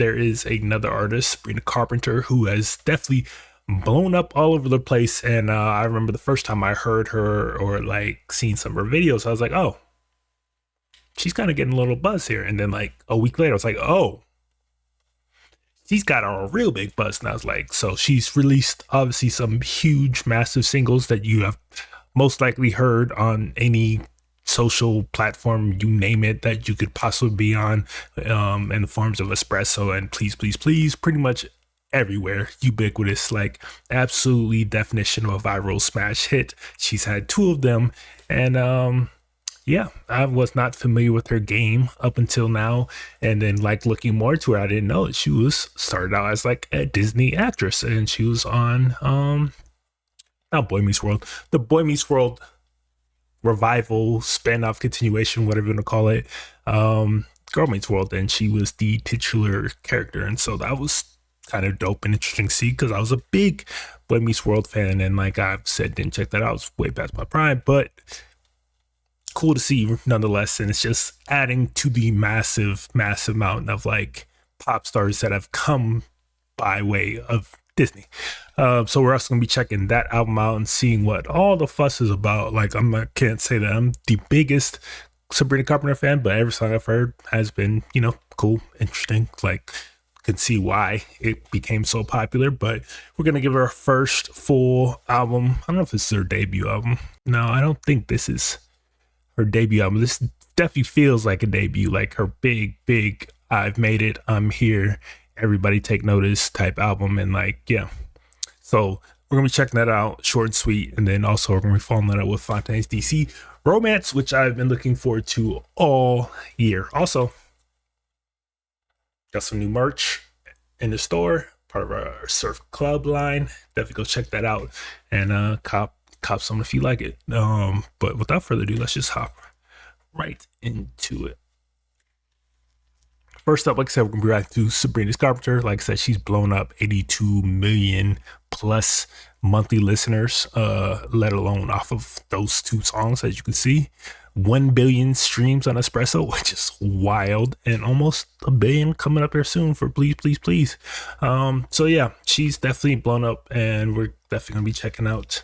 there is another artist, Sabrina Carpenter, who has definitely blown up all over the place. And I remember the first time I heard her or like seen some of her videos, I was like, oh, she's kind of getting a little buzz here. And then like a week later, I was like, oh, she's got a real big buzz. And I was like, so she's released obviously some huge, massive singles that you have most likely heard on any social platform, you name it, that you could possibly be on, in the forms of Espresso and Please, Please, Please, pretty much everywhere, ubiquitous, like absolutely definition of a viral smash hit. She's had two of them, and yeah, I was not familiar with her game up until now, and then like looking more to her, I didn't know that she was started out as like a Disney actress, and she was on not Boy Meets World, the Boy Meets World revival, spin-off, continuation, whatever you want to call it, Girl Meets World, and she was the titular character. And so that was kind of dope and interesting to see, because I was a big Boy Meets World fan, and like I've said, didn't check that out, it was way past my prime, but cool to see nonetheless. And it's just adding to the massive mountain of like pop stars that have come by way of Disney. So we're also gonna be checking that album out and seeing what all the fuss is about. Like can't say that I'm the biggest Sabrina Carpenter fan, but every song I've heard has been, cool, interesting. Like, can see why it became so popular. But we're gonna give her first full album. I don't know if this is her debut album. No, I don't think this is her debut album. This definitely feels like a debut, like her big I've made it, I'm here, everybody take notice type album. And like, yeah, so we're gonna be checking that out, short and sweet. And then also we're gonna be following that up with Fontaine's DC Romance, which I've been looking forward to all year. Also got some new merch in the store, part of our Surf Club line. Definitely go check that out and cop some if you like it. But without further ado, let's just hop right into it. First up, like I said, we're gonna be right to Sabrina Carpenter. Like I said, she's blown up 82 million plus monthly listeners, let alone off of those two songs. As you can see, 1 billion streams on Espresso, which is wild, and almost a billion coming up here soon for Please, Please, Please. So yeah, she's definitely blown up, and we're definitely gonna be checking out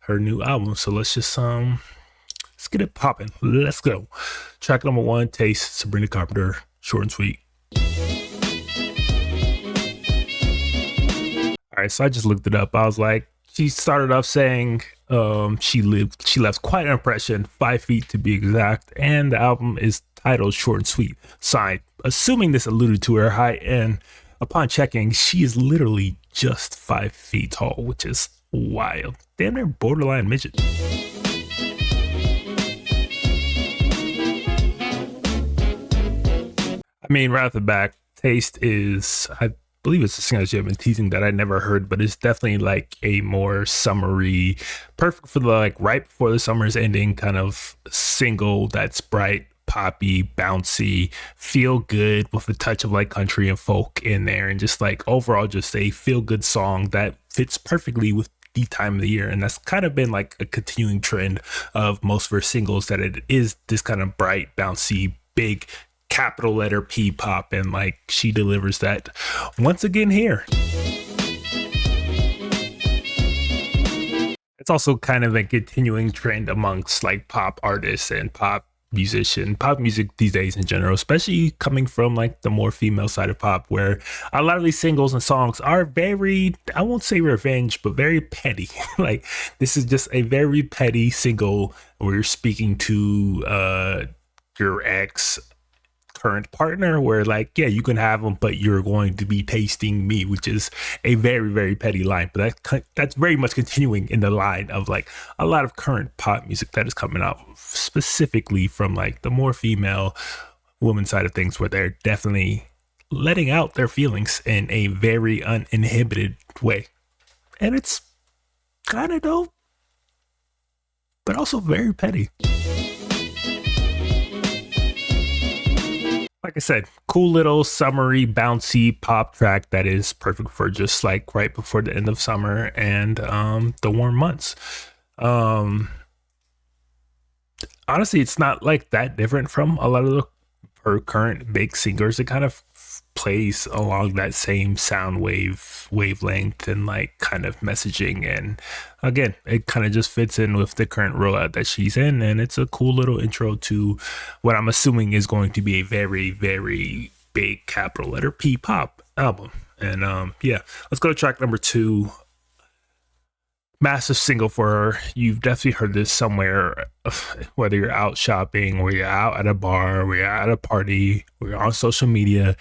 her new album. So let's just let's get it popping. Let's go. Track number 1, Taste, Sabrina Carpenter, short and sweet. All right, so I just looked it up. I was like, she started off saying she left quite an impression, 5 feet to be exact, and the album is titled Short and Sweet. So I'm assuming this alluded to her height, and upon checking, she is literally just 5 feet tall, which is wild. Damn near borderline midget. I mean, right off the back, Taste is, I believe it's a single that you've been teasing that I never heard, but it's definitely like a more summery, perfect for the like right before the summer is ending kind of single that's bright, poppy, bouncy, feel good with a touch of like country and folk in there, and just like overall just a feel good song that fits perfectly with the time of the year. And that's kind of been like a continuing trend of most of her singles, that it is this kind of bright, bouncy, big capital letter P pop, and like she delivers that once again here. It's also kind of a continuing trend amongst like pop artists and pop music these days in general, especially coming from like the more female side of pop, where a lot of these singles and songs are very, I won't say revenge, but very petty. Like this is just a very petty single where you're speaking to your ex current partner, where like, yeah, you can have them, but you're going to be tasting me, which is a very petty line. But that's very much continuing in the line of like a lot of current pop music that is coming out specifically from like the more female woman side of things, where they're definitely letting out their feelings in a very uninhibited way. And it's kind of dope, but also very petty. Like I said, cool little summery, bouncy pop track that is perfect for just like right before the end of summer and the warm months. Honestly, it's not like that different from a lot of her current big singers. It kind of plays along that same wavelength and like kind of messaging. And again, it kind of just fits in with the current rollout that she's in, and it's a cool little intro to what I'm assuming is going to be a very, very big capital letter P pop album. And yeah, let's go to track number 2. Massive single for her. You've definitely heard this somewhere, whether you're out shopping or you're out at a bar or you're at a party or you're on social media.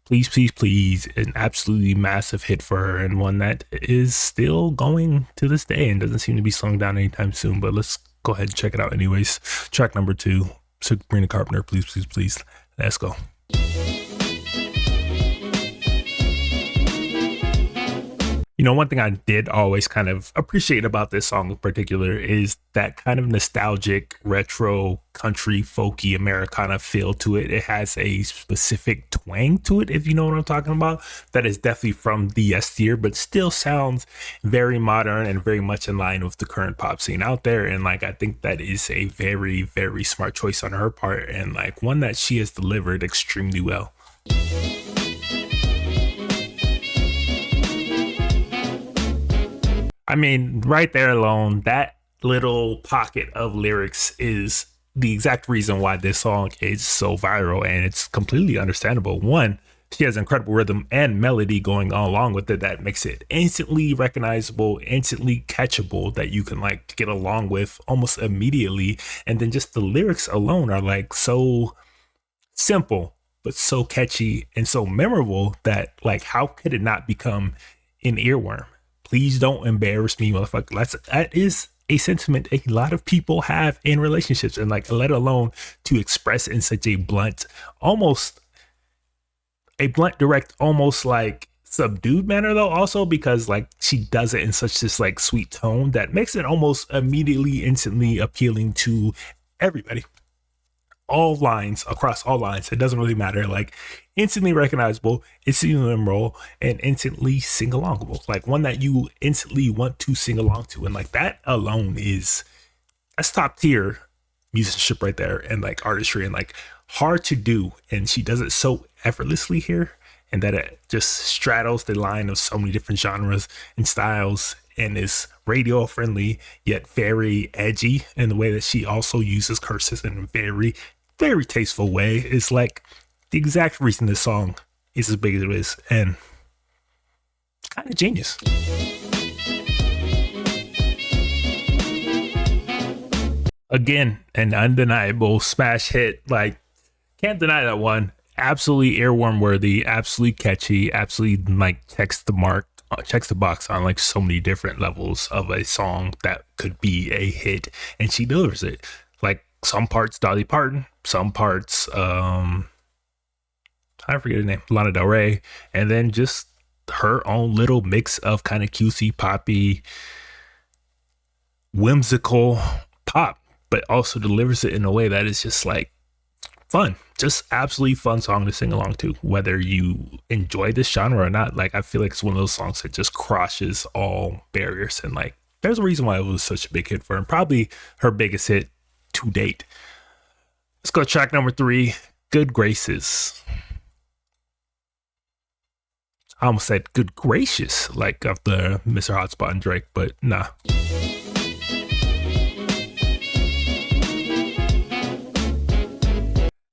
Please, please, please, an absolutely massive hit for her, and one that is still going to this day and doesn't seem to be slowing down anytime soon. But let's go ahead and check it out anyways. Track number 2, Sabrina Carpenter, Please, Please, Please. Let's go. You know, one thing I did always kind of appreciate about this song in particular is that kind of nostalgic, retro, country, folky, Americana feel to it. It has a specific twang to it, if you know what I'm talking about, that is definitely from the yesteryear, but still sounds very modern and very much in line with the current pop scene out there. And like, I think that is a very, very smart choice on her part, and like one that she has delivered extremely well. I mean, right there alone, that little pocket of lyrics is the exact reason why this song is so viral, and it's completely understandable. One, she has incredible rhythm and melody going on along with it that makes it instantly recognizable, instantly catchable, that you can like get along with almost immediately. And then just the lyrics alone are like so simple, but so catchy and so memorable that like, how could it not become an earworm? Please don't embarrass me, motherfucker. That is a sentiment a lot of people have in relationships, and like, let alone to express in such a blunt, direct, almost like subdued manner though, also because like she does it in such this like sweet tone that makes it almost immediately, instantly appealing to everybody. All lines, across all lines, it doesn't really matter. Like, instantly recognizable, instantly memorable, and instantly sing alongable. Like one that you instantly want to sing along to, and like that alone that's top tier musicianship right there, and like artistry, and like hard to do. And she does it so effortlessly here, and that it just straddles the line of so many different genres and styles, and is radio friendly yet very edgy in the way that she also uses curses in a very, very tasteful way. It's like the exact reason this song is as big as it is, and kind of genius. Again, an undeniable smash hit. Like, can't deny that one. Absolutely earworm worthy, absolutely catchy, absolutely like checks the box on like so many different levels of a song that could be a hit, and she delivers it. Like, some parts Dolly Parton, some parts I forget her name, Lana Del Rey, and then just her own little mix of kind of cutesy, poppy, whimsical pop, but also delivers it in a way that is just like fun. Just absolutely fun song to sing along to, whether you enjoy this genre or not. Like, I feel like it's one of those songs that just crosses all barriers, and like, there's a reason why it was such a big hit for her, and probably her biggest hit to date. Let's go to track number 3, Good Graces. I almost said good gracious, like of the Mr. Hotspot and Drake, but nah.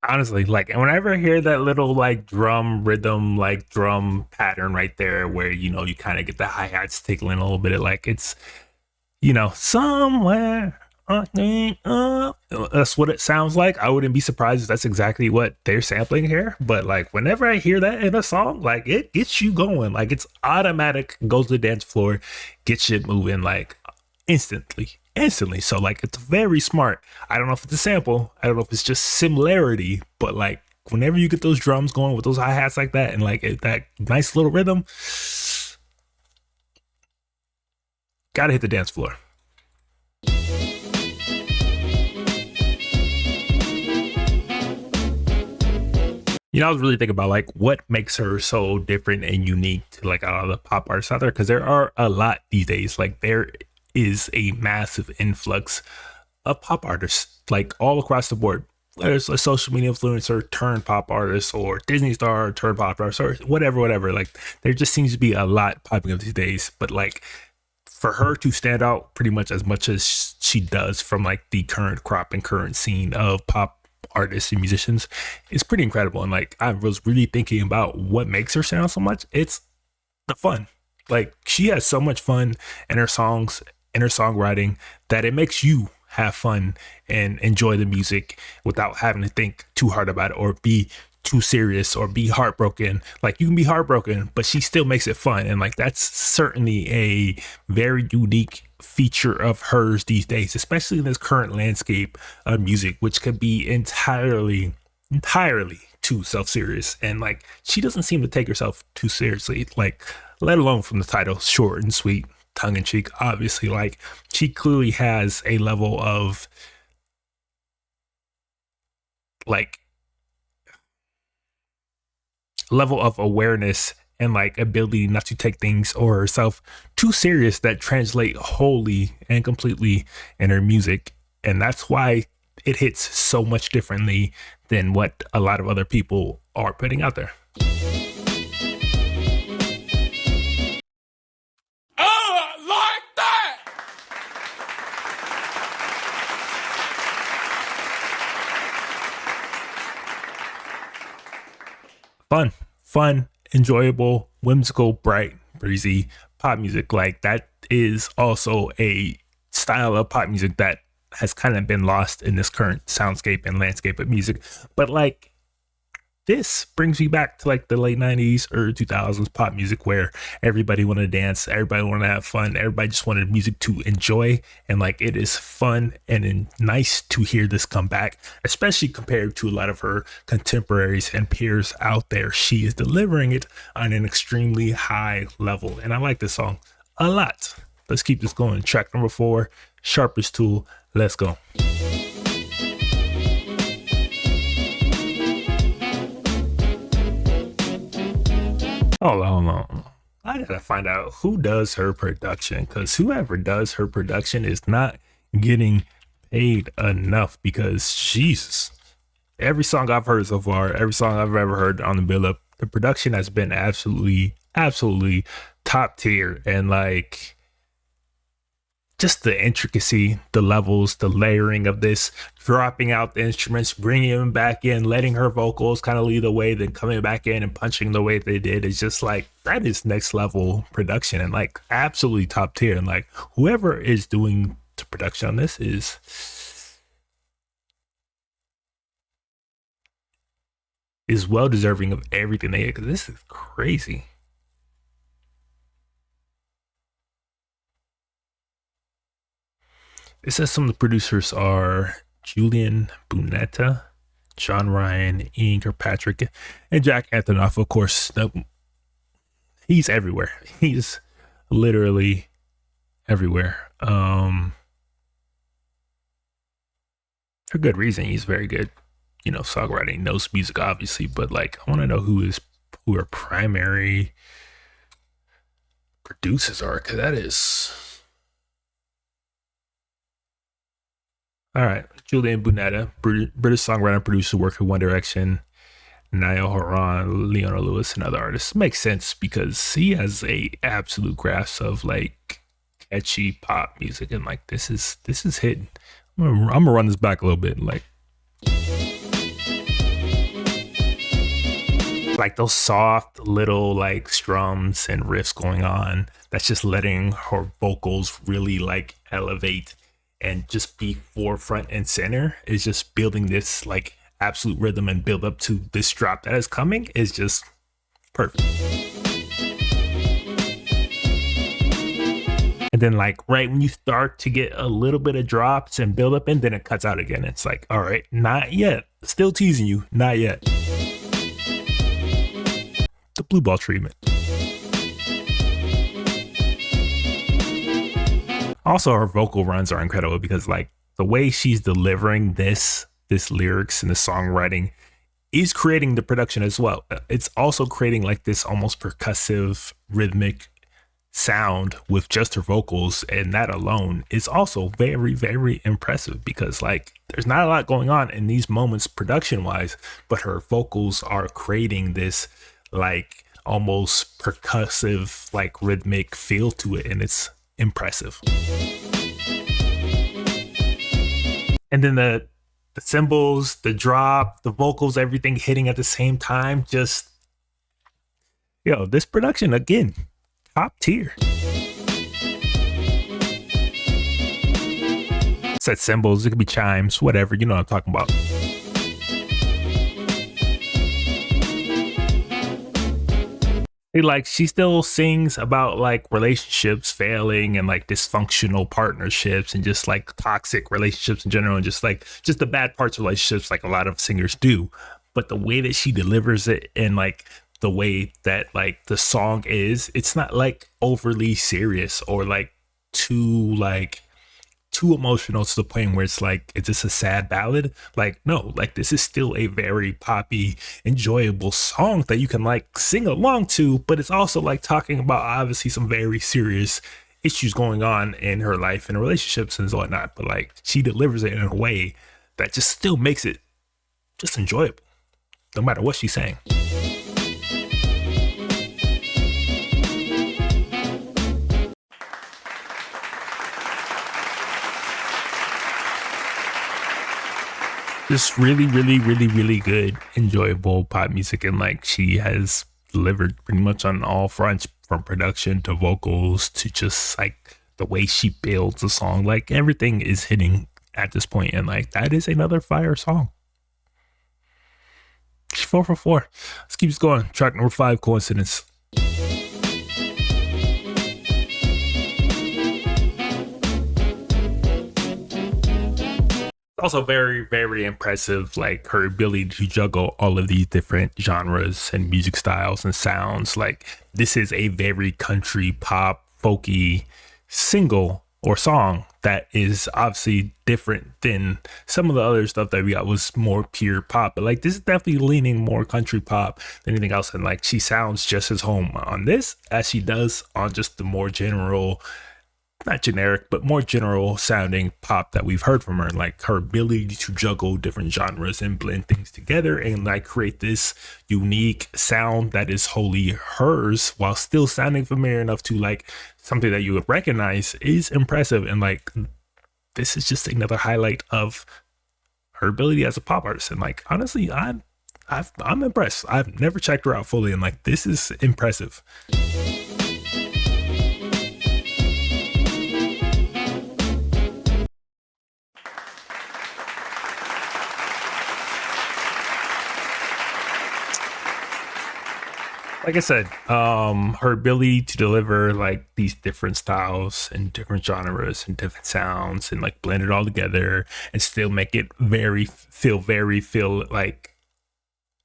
Honestly, like, whenever I hear that little like drum rhythm, like drum pattern right there, where, you know, you kind of get the hi-hats tickling a little bit, like it's, you know, somewhere that's what it sounds like. I wouldn't be surprised if that's exactly what they're sampling here. But like, whenever I hear that in a song, like, it gets you going. Like, it's automatic, goes to the dance floor, gets you moving like instantly. So like, it's very smart. I don't know if it's a sample, I don't know if it's just similarity, but like, whenever you get those drums going with those hi-hats like that, and like that nice little rhythm, gotta hit the dance floor. You know, I was really thinking about like what makes her so different and unique to like all the pop artists out there, because there are a lot these days. Like, there is a massive influx of pop artists like all across the board, whether it's a social media influencer turned pop artist or Disney star turned pop artist or whatever. Like there just seems to be a lot popping up these days. But like for her to stand out pretty much as she does from like the current crop and current scene of pop artists and musicians is pretty incredible. And like I was really thinking about what makes her sound so much. It's the fun. Like she has so much fun in her songs, in her songwriting, that it makes you have fun and enjoy the music without having to think too hard about it or be too serious or be heartbroken. Like you can be heartbroken, but she still makes it fun. And like that's certainly a very unique feature of hers these days, especially in this current landscape of music, which could be entirely too self-serious. And like she doesn't seem to take herself too seriously, like let alone from the title short and sweet, tongue-in-cheek. Obviously, like she clearly has a like level of awareness and like ability not to take things or herself too serious that translate wholly and completely in her music. And that's why it hits so much differently than what a lot of other people are putting out there. Fun, enjoyable, whimsical, bright, breezy pop music. Like that is also a style of pop music that has kind of been lost in this current soundscape and landscape of music. But like this brings me back to like the late 90s or 2000s pop music where everybody wanted to dance, everybody wanted to have fun, everybody just wanted music to enjoy. And like it is fun and nice to hear this come back, especially compared to a lot of her contemporaries and peers out there. She is delivering it on an extremely high level. And I like this song a lot. Let's keep this going. Track number 4, Sharpest Tool. Let's go. Hold on. I gotta find out who does her production, because whoever does her production is not getting paid enough. Because Jesus, every song I've heard so far, every song I've ever heard on the build up, the production has been absolutely top tier. And like just the intricacy, the levels, the layering of this, dropping out the instruments, bringing them back in, letting her vocals kind of lead the way, then coming back in and punching the way they did. It's just like, that is next level production and like absolutely top tier. And like whoever is doing the production on this is well deserving of everything they get, because this is crazy. It says some of the producers are Julian Bunetta, John Ryan, Ian Kirkpatrick, and Jack Antonoff. Of course, he's everywhere. He's literally everywhere. For good reason. He's very good, songwriting, knows music, obviously. But like, I want to know who our primary producers are, because that is. All right, Julian Bunetta, British songwriter, producer, worked with One Direction, Niall Horan, Leona Lewis, and other artists. Makes sense because he has a absolute grasp of like catchy pop music, and like this is hidden. I'm gonna run this back a little bit, like those soft little like strums and riffs going on. That's just letting her vocals really like elevate and just be forefront and center. Is just building this like absolute rhythm and build up to this drop that is coming is just perfect. And then like right when you start to get a little bit of drops and build up, and then it cuts out again. It's like, all right, not yet. Still teasing you, not yet. The blue ball treatment. Also, her vocal runs are incredible because like the way she's delivering this lyrics and the songwriting is creating the production as well. It's also creating like this almost percussive, rhythmic sound with just her vocals, and that alone is also very, very impressive because like there's not a lot going on in these moments production wise, but her vocals are creating this like almost percussive like rhythmic feel to it, and it's impressive. And then the cymbals, the drop, the vocals, everything hitting at the same time, just this production again, top tier. Set cymbals, it could be chimes, whatever, you know what I'm talking about. Like she still sings about like relationships failing and like dysfunctional partnerships and just like toxic relationships in general and just the bad parts of relationships like a lot of singers do. But the way that she delivers it and like the way that like the song is, it's not like overly serious or like too emotional to the point where it's like, is this a sad ballad? Like, no, like this is still a very poppy, enjoyable song that you can like sing along to, but it's also like talking about obviously some very serious issues going on in her life and relationships and whatnot. But like she delivers it in a way that just still makes it just enjoyable, no matter what she's saying. Just really, really, really, really good, enjoyable pop music. And like she has delivered pretty much on all fronts, from production to vocals to just like the way she builds a song. Like everything is hitting at this point, and like that is another fire song. She's 4 for 4. Let's keep this going. Track number 5, Coincidence. Also very, very impressive, like her ability to juggle all of these different genres and music styles and sounds. Like this is a very country pop folky single or song that is obviously different than some of the other stuff that we got was more pure pop, but like this is definitely leaning more country pop than anything else. And like she sounds just as home on this as she does on just the more general, not generic, but more general sounding pop that we've heard from her. Like her ability to juggle different genres and blend things together and like create this unique sound that is wholly hers while still sounding familiar enough to like something that you would recognize is impressive. And like this is just another highlight of her ability as a pop artist. And like honestly, I'm impressed. I've never checked her out fully, and like this is impressive. Like I said, her ability to deliver like these different styles and different genres and different sounds and like blend it all together and still make it feel like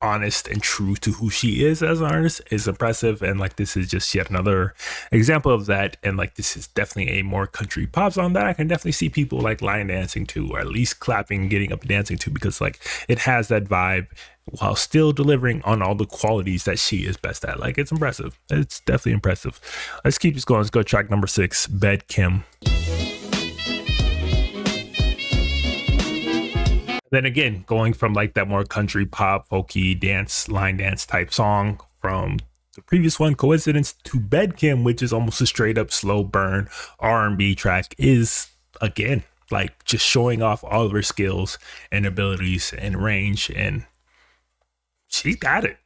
honest and true to who she is as an artist is impressive. And like this is just yet another example of that. And like this is definitely a more country pop song that I can definitely see people like line dancing to, or at least clapping, getting up and dancing to, because like it has that vibe while still delivering on all the qualities that she is best at. Like it's impressive. It's definitely impressive. Let's keep this going. Let's go track number 6, Bed Kim. Then again, going from like that more country pop, folky dance, line dance type song from the previous one, Coincidence, to Bed Kim, which is almost a straight up slow burn R&B track, is again like just showing off all of her skills and abilities and range. And she got it.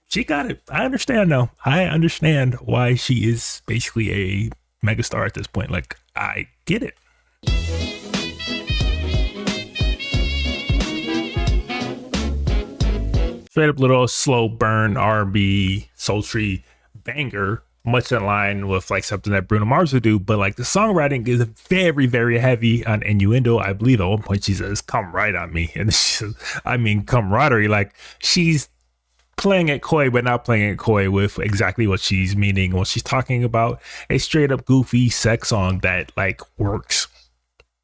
She got it. I understand now. I understand why she is basically a megastar at this point. Like I get it. Straight up little slow burn R&B sultry banger, much in line with like something that Bruno Mars would do. But like the songwriting is very, very heavy on innuendo. I believe at one point she says, "Come right on me." And she says, I mean, camaraderie. Like she's playing it coy, but not playing it coy with exactly what she's meaning when she's talking about a straight up goofy sex song that like works.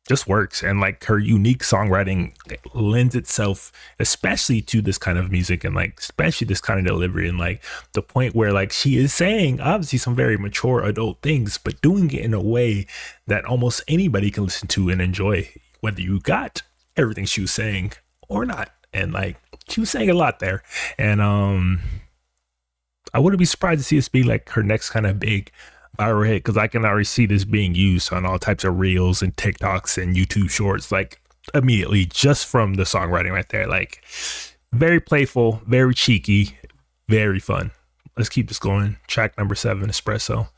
just works. And like her unique songwriting lends itself especially to this kind of music, and like especially this kind of delivery, and like the point where like she is saying obviously some very mature adult things, but doing it in a way that almost anybody can listen to and enjoy, whether you got everything she was saying or not. And like she was saying a lot there. And I wouldn't be surprised to see this be like her next kind of big viral hit, because I can already see this being used on all types of reels and TikToks and YouTube shorts like immediately, just from the songwriting right there. Like very playful, very cheeky, very fun. Let's keep this going. Track number 7, Espresso,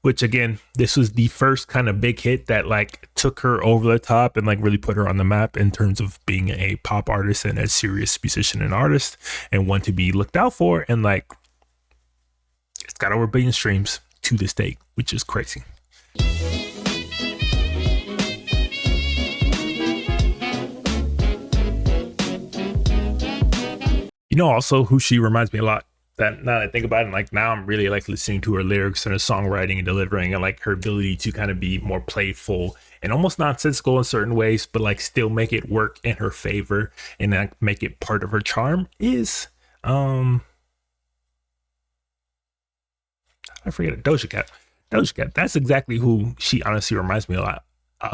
which again, this was the first kind of big hit that like took her over the top and like really put her on the map in terms of being a pop artist and a serious musician and artist, and one to be looked out for. And like it's got over 1 billion streams to this date, which is crazy. You know, also who she reminds me a lot, that now that I think about it, like now I'm really like listening to her lyrics and her songwriting and delivering, and like her ability to kind of be more playful and almost nonsensical in certain ways, but like still make it work in her favor and like make it part of her charm, is I forget it, Doja Cat. Doja Cat. That's exactly who she honestly reminds me a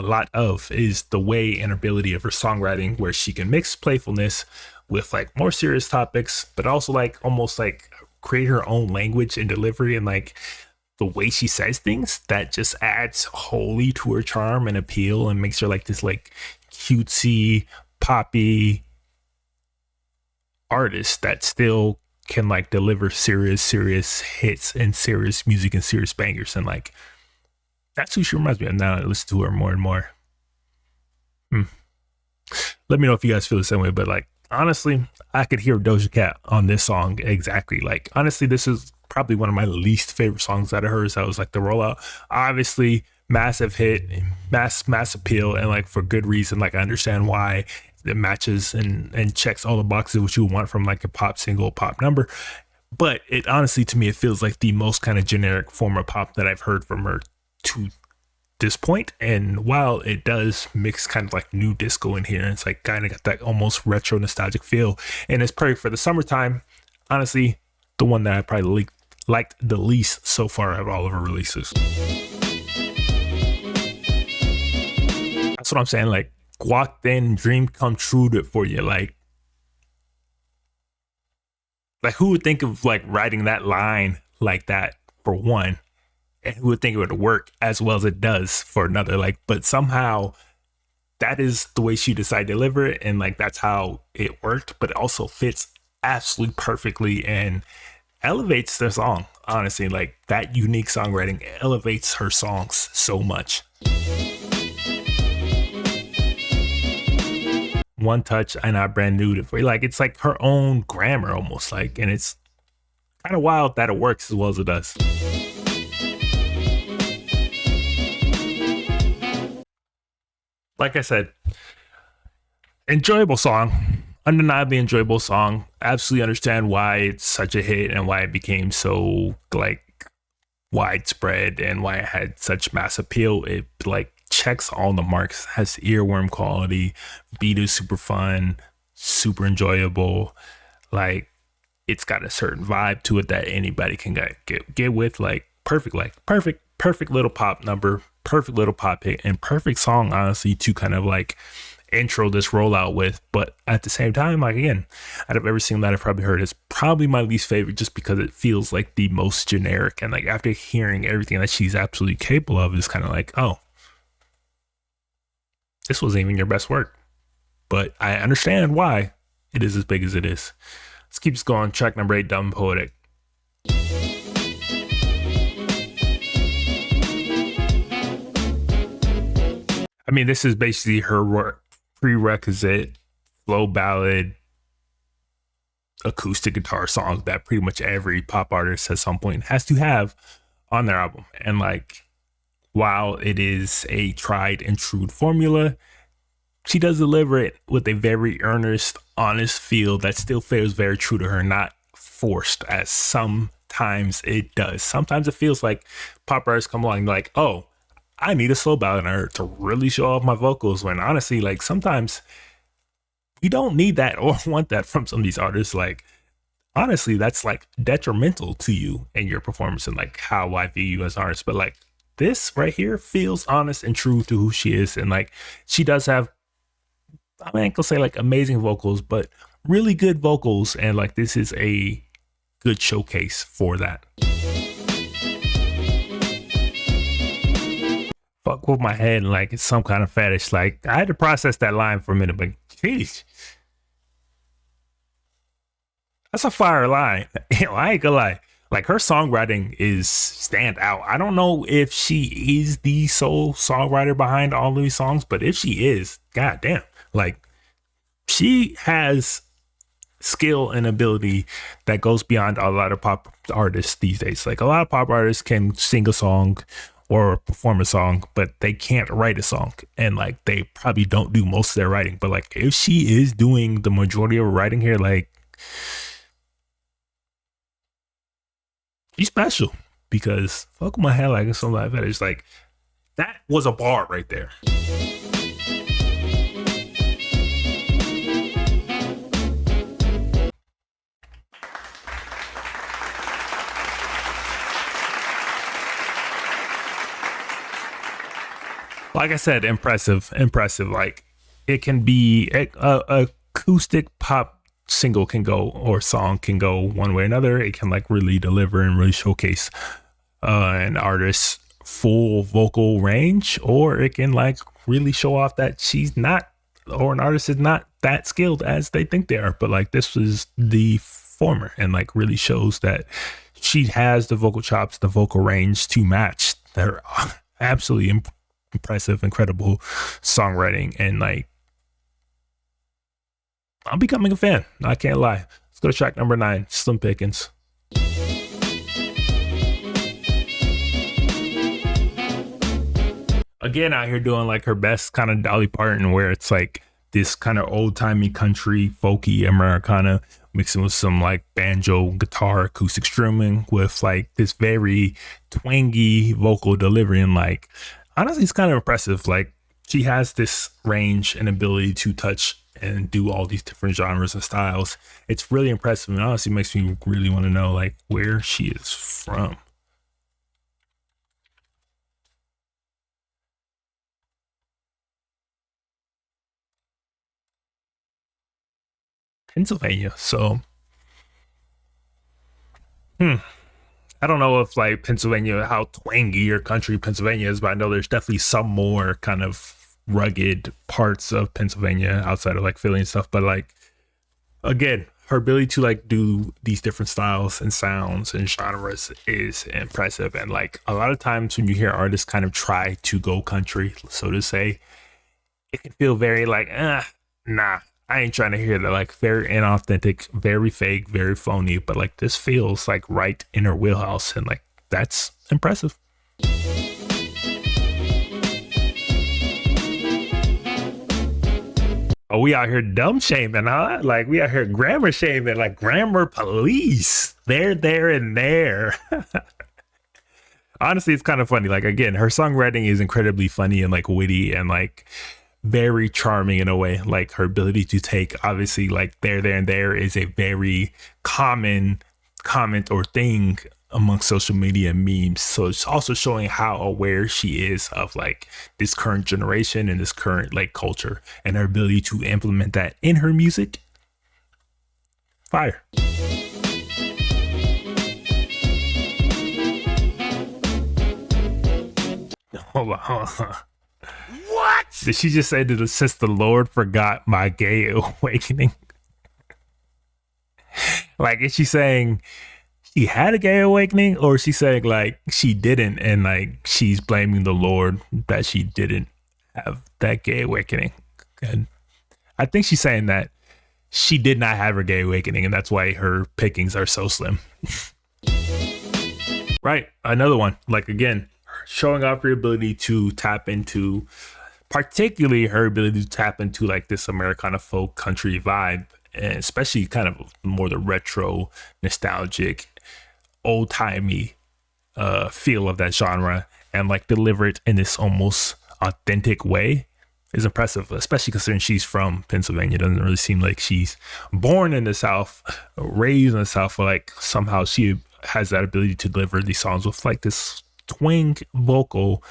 lot of, is the way and ability of her songwriting, where she can mix playfulness with like more serious topics, but also like almost like create her own language and delivery, and like the way she says things that just adds wholly to her charm and appeal, and makes her like this like cutesy, poppy artist that still can like deliver serious hits and serious music and serious bangers. And like that's who she reminds me of now that I listen to her more and more. Let me know if you guys feel the same way, but like honestly, I could hear Doja Cat on this song exactly. Like honestly, this is probably one of my least favorite songs out of hers. That was like the rollout. Obviously massive hit, mass appeal, and like for good reason. Like I understand why it matches and checks all the boxes which you want from like a pop single, pop number. But it honestly, to me, it feels like the most kind of generic form of pop that I've heard from her to this point. And while it does mix kind of like new disco in here, it's like kind of got that almost retro nostalgic feel, and it's perfect for the summertime. Honestly, the one that I probably liked the least so far out of all of her releases. That's what I'm saying. Like walked in, dream come true for you. Like who would think of like writing that line like that, for one, and who would think it would work as well as it does for another? Like, but somehow that is the way she decided to deliver it, and like that's how it worked, but it also fits absolutely perfectly and elevates the song. Honestly, like that unique songwriting elevates her songs so much. One touch and I brand new to, like it's like her own grammar almost, like, and it's kind of wild that it works as well as it does. Like I said, enjoyable song, undeniably enjoyable song. Absolutely understand why it's such a hit and why it became so like widespread and why it had such mass appeal. It like checks all the marks, has earworm quality, beat is super fun, super enjoyable. Like it's got a certain vibe to it that anybody can get with. Like perfect little pop number, perfect little pop hit, and perfect song honestly to kind of like intro this rollout with. But at the same time, like again, out of every single that I've probably heard, it's probably my least favorite, just because it feels like the most generic. And like after hearing everything that she's absolutely capable of, it's kind of like, oh, this wasn't even your best work. But I understand why it is as big as it is. Let's keep this going. Track number 8, Dumb Poetic. I mean, this is basically her prerequisite slow ballad acoustic guitar song that pretty much every pop artist at some point has to have on their album. And like, while it is a tried and true formula, she does deliver it with a very earnest, honest feel that still feels very true to her, not forced as sometimes it does. Sometimes it feels like pop artists come along and like, oh, I need a slow balladeer to really show off my vocals, when honestly, like sometimes you don't need that or want that from some of these artists. Like honestly, that's like detrimental to you and your performance and like how I view you as an artist. But like this right here feels honest and true to who she is. And like she does have, I mean, I ain't gonna say like amazing vocals, but really good vocals. And like this is a good showcase for that. Fuck with my head like it's some kind of fetish. Like I had to process that line for a minute, but geez, that's a fire line. I ain't gonna lie. Like her songwriting is stand out. I don't know if she is the sole songwriter behind all of these songs, but if she is, goddamn, like she has skill and ability that goes beyond a lot of pop artists these days. Like a lot of pop artists can sing a song or perform a song, but they can't write a song. And like they probably don't do most of their writing. But like if she is doing the majority of her writing here, like she's special, because fuck my head like something like that. It's like that was a bar right there. Like I said, impressive. Like it can be a acoustic pop single can go, or song can go one way or another. It can like really deliver and really showcase an artist's full vocal range, or it can like really show off that she's not, or an artist is not that skilled as they think they are. But like this was the former, and like really shows that she has the vocal chops, the vocal range to match their absolutely impressive, incredible songwriting. And like I'm becoming a fan, I can't lie. Let's go to track number 9, Slim Pickens. Again, out here doing like her best kind of Dolly Parton, where it's like this kind of old-timey country folky Americana mixing with some like banjo, guitar, acoustic strumming with like this very twangy vocal delivery. And like honestly, it's kind of impressive. Like she has this range and ability to touch and do all these different genres and styles. It's really impressive, and honestly makes me really want to know like where she is from. Pennsylvania. So I don't know if like Pennsylvania, how twangy or country Pennsylvania is, but I know there's definitely some more kind of rugged parts of Pennsylvania outside of like Philly and stuff. But like again, her ability to like do these different styles and sounds and genres is impressive. And like a lot of times when you hear artists kind of try to go country, so to say, it can feel very like, nah, I ain't trying to hear that. Like very inauthentic, very fake, very phony. But like this feels like right in her wheelhouse, and like that's impressive. Oh, we out here dumb shaming, huh? Like we out here grammar shaming, like grammar police. There, and there. Honestly, it's kind of funny. Like again, her songwriting is incredibly funny and like witty and like very charming in a way. Like her ability to take, obviously, like there, and there is a very common comment or thing amongst social media memes. So it's also showing how aware she is of like this current generation and this current like culture, and her ability to implement that in her music. Fire. Hold on. What? Did she just say that since the Lord forgot my gay awakening? Like, is she saying she had a gay awakening, or is she saying like she didn't, and like she's blaming the Lord that she didn't have that gay awakening? And I think she's saying that she did not have her gay awakening, and that's why her pickings are so slim. Right. Another one. Like again, showing off her ability to tap into, particularly her ability to tap into like this Americana folk country vibe, and especially kind of more the retro, nostalgic, old timey feel of that genre. and like deliver it in this almost authentic way is impressive, especially considering she's from Pennsylvania. It doesn't really seem like she's born in the South, raised in the South, but like somehow she has that ability to deliver these songs with like this twang vocal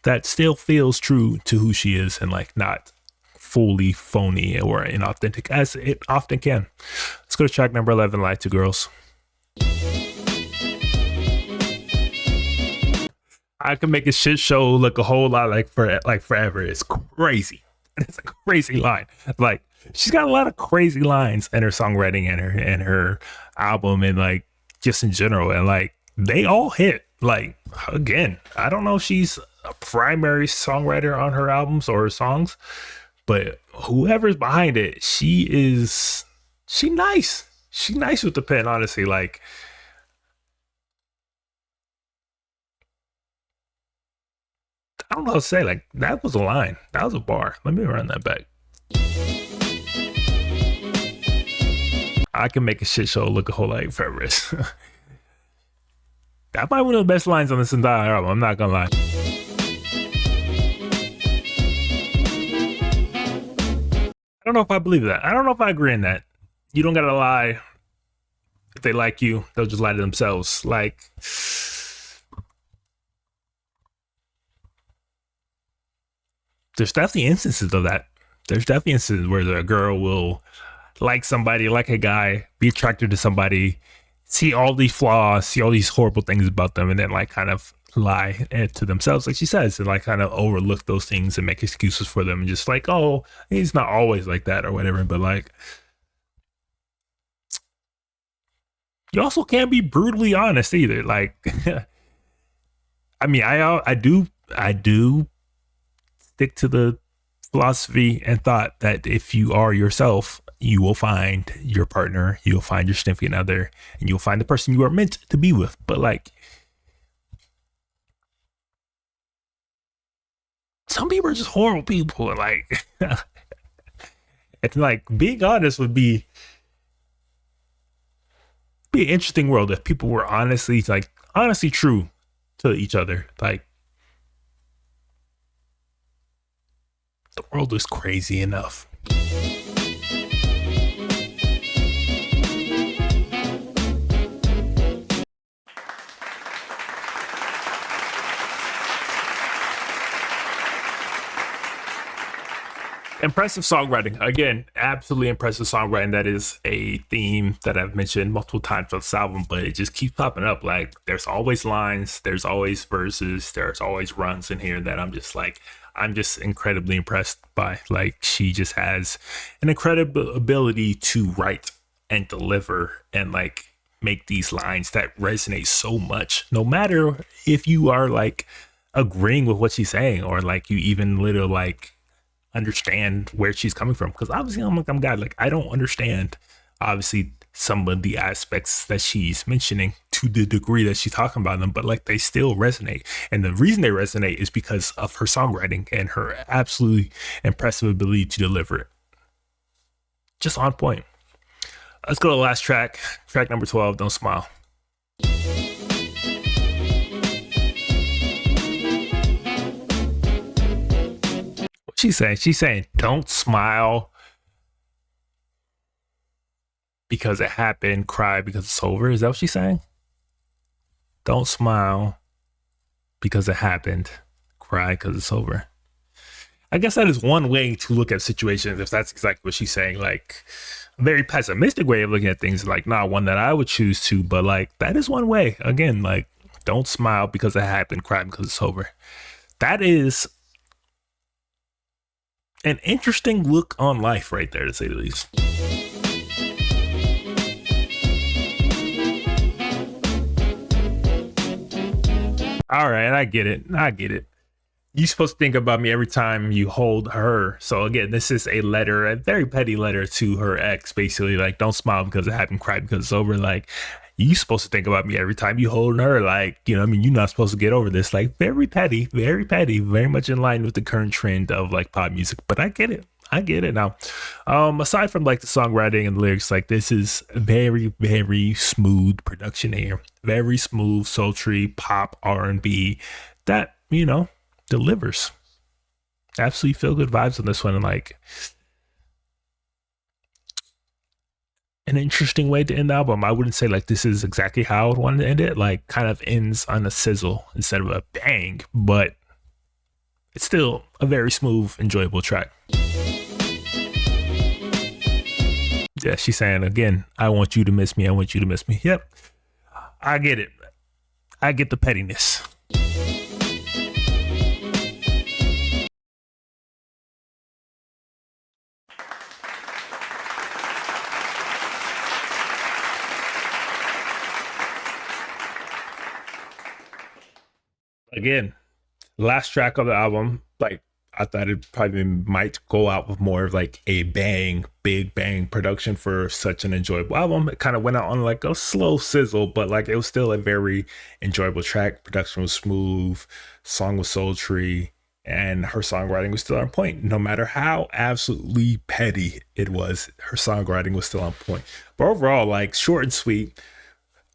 that still feels true to who she is and like not fully phony or inauthentic as it often can. Let's go to track number 11, Lie to Girls. I can make a shit show look a whole lot like forever. It's crazy. It's a crazy line. Like she's got a lot of crazy lines in her songwriting and her album and like just in general. And like they all hit. Like again, I don't know if she's a primary songwriter on her albums or her songs, but whoever's behind it, she nice. She's nice with the pen, honestly. Like I don't know how to say, like, that was a line. That was a bar. Let me run that back. I can make a shit show look a whole lot like forever. That might be one of the best lines on this entire album. I'm not gonna lie. I don't know if I believe that. I don't know if I agree in that. You don't gotta lie. If they like you, they'll just lie to themselves. Like, there's definitely instances of that. There's definitely instances where a girl will like somebody, like a guy, be attracted to somebody, see all these flaws, see all these horrible things about them, and then like kind of lie to themselves, like she says, and like kind of overlook those things and make excuses for them and just like, oh, he's not always like that or whatever. But like, you also can't be brutally honest either. Like, I mean, I do stick to the philosophy and thought that if you are yourself, you will find your partner, you'll find your significant other, and you'll find the person you are meant to be with. But like, some people are just horrible people. And like, it's like being honest would be an interesting world if people were honestly true to each other. Like, the world is crazy enough. Impressive songwriting. Again, absolutely impressive songwriting. That is a theme that I've mentioned multiple times on this album, but it just keeps popping up. Like, there's always lines, there's always verses, there's always runs in here that I'm just incredibly impressed by. Like, she just has an incredible ability to write and deliver and like make these lines that resonate so much, no matter if you are like agreeing with what she's saying or like you even literally like understand where she's coming from. Because obviously I'm God, like I don't understand obviously some of the aspects that she's mentioning to the degree that she's talking about them, but like they still resonate. And the reason they resonate is because of her songwriting and her absolutely impressive ability to deliver it. Just on point. Let's go to the last track number 12, Don't Smile. What's she saying? She's saying, don't smile because it happened, cry because it's over. Is that what she's saying? Don't smile because it happened, cry because it's over. I guess that is one way to look at situations, if that's exactly what she's saying. Like, a very pessimistic way of looking at things, like not one that I would choose to, but like that is one way. Again, like, don't smile because it happened, cry because it's over. That is an interesting look on life right there, to say the least. All right, I get it. You're supposed to think about me every time you hold her. So again, this is a letter, a very petty letter to her ex, basically like, don't smile because it happened, cry because it's over. Like, you supposed to think about me every time you hold her. Like, you know, I mean, you're not supposed to get over this. Like, very petty, very much in line with the current trend of like pop music. But I get it now. Aside from like the songwriting and the lyrics, like this is very smooth production here. Very smooth, sultry pop R&B that you know, delivers. Absolutely feel good vibes on this one. And like an interesting way to end the album. I wouldn't say like this is exactly how I would want to end it. Like kind of ends on a sizzle instead of a bang, but it's still a very smooth, enjoyable track. Yeah, she's saying again, I want you to miss me. I want you to miss me. Yep. I get it. I get the pettiness. Again, last track of the album, like I thought it probably might go out with more of like a bang, big bang production for such an enjoyable album. It kind of went out on like a slow sizzle, but like it was still a very enjoyable track. Production was smooth, song was sultry, and her songwriting was still on point. No matter how absolutely petty it was, her songwriting was still on point. But overall, like short and sweet,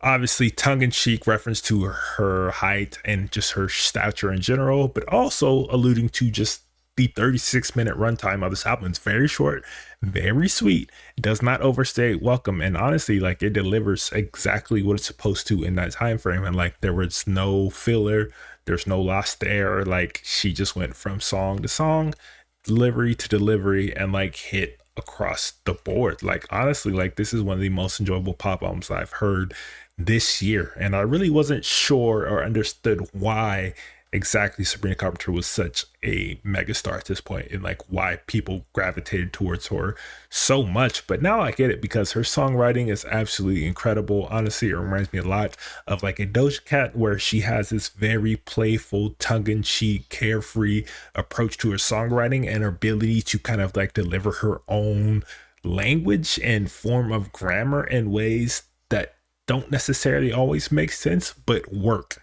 obviously tongue-in-cheek reference to her height and just her stature in general, but also alluding to just the 36-minute runtime of this album. It's very short, very sweet. It does not overstay welcome, and honestly, like it delivers exactly what it's supposed to in that time frame. And like there was no filler, there's no lost air. Like she just went from song to song, delivery to delivery, and like hit across the board. Like honestly, like this is one of the most enjoyable pop albums I've heard this year, and I really wasn't sure or understood why exactly Sabrina Carpenter was such a megastar at this point, and like why people gravitated towards her so much. But now I get it, because her songwriting is absolutely incredible. Honestly, it reminds me a lot of like a Doja Cat, where she has this very playful, tongue-in-cheek, carefree approach to her songwriting, and her ability to kind of like deliver her own language and form of grammar in ways that don't necessarily always make sense, but work,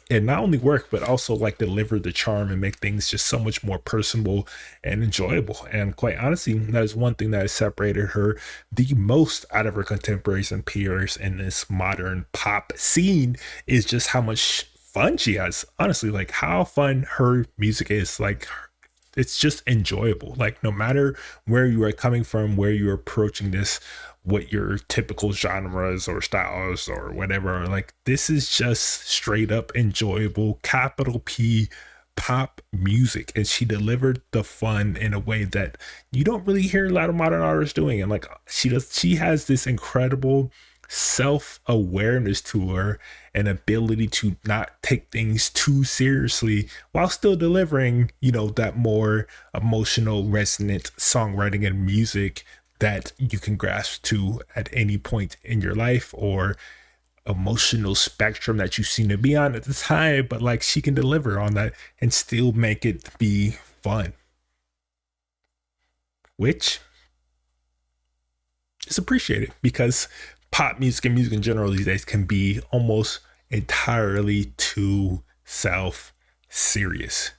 and not only work, but also like deliver the charm and make things just so much more personable and enjoyable. And quite honestly, that is one thing that has separated her the most out of her contemporaries and peers in this modern pop scene, is just how much fun she has. Honestly, like how fun her music is. Like it's just enjoyable. Like no matter where you are coming from, where you're approaching this, what your typical genres or styles or whatever are, like this is just straight up enjoyable, capital P pop music. And she delivered the fun in a way that you don't really hear a lot of modern artists doing. And like she has this incredible self-awareness to her, and ability to not take things too seriously while still delivering, you know, that more emotional, resonant songwriting and music that you can grasp to at any point in your life or emotional spectrum that you seem to be on at the time. But like she can deliver on that and still make it be fun, which is appreciated, because pop music and music in general these days can be almost entirely too self serious.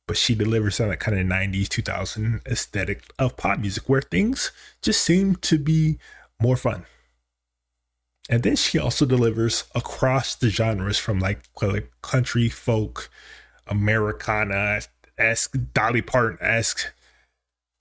But she delivers on that kind of 90s, 2000 aesthetic of pop music where things just seem to be more fun. And then she also delivers across the genres, from like country, folk, Americana-esque, Dolly Parton-esque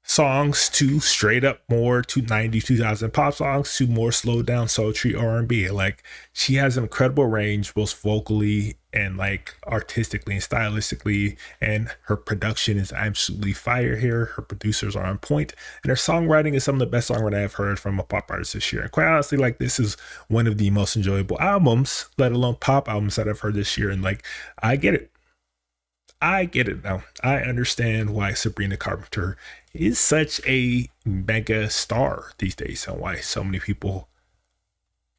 songs to straight up more to 90 2000 pop songs to more slowed down sultry R&B. Like she has an incredible range, both vocally and like artistically and stylistically, and her production is absolutely fire here. Her producers are on point, and her songwriting is some of the best songwriting I've heard from a pop artist this year. And quite honestly, like this is one of the most enjoyable albums, let alone pop albums, that I've heard this year. And like I get it now. I understand why Sabrina Carpenter is such a mega star these days, and why so many people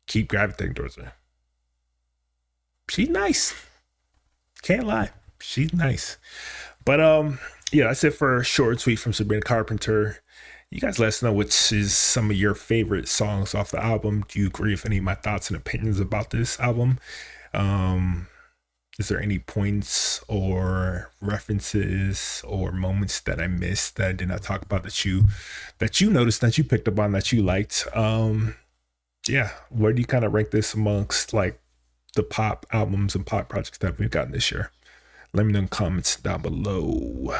keep gravitating towards her. She's nice. Can't lie. She's nice. But yeah, that's it for a short and sweet from Sabrina Carpenter. You guys let us know which is some of your favorite songs off the album. Do you agree with any of my thoughts and opinions about this album? Is there any points or references or moments that I missed that I did not talk about that you noticed, that you picked up on, that you liked? Yeah, where do you kind of rank this amongst like the pop albums and pop projects that we've gotten this year? Let me know in the comments down below.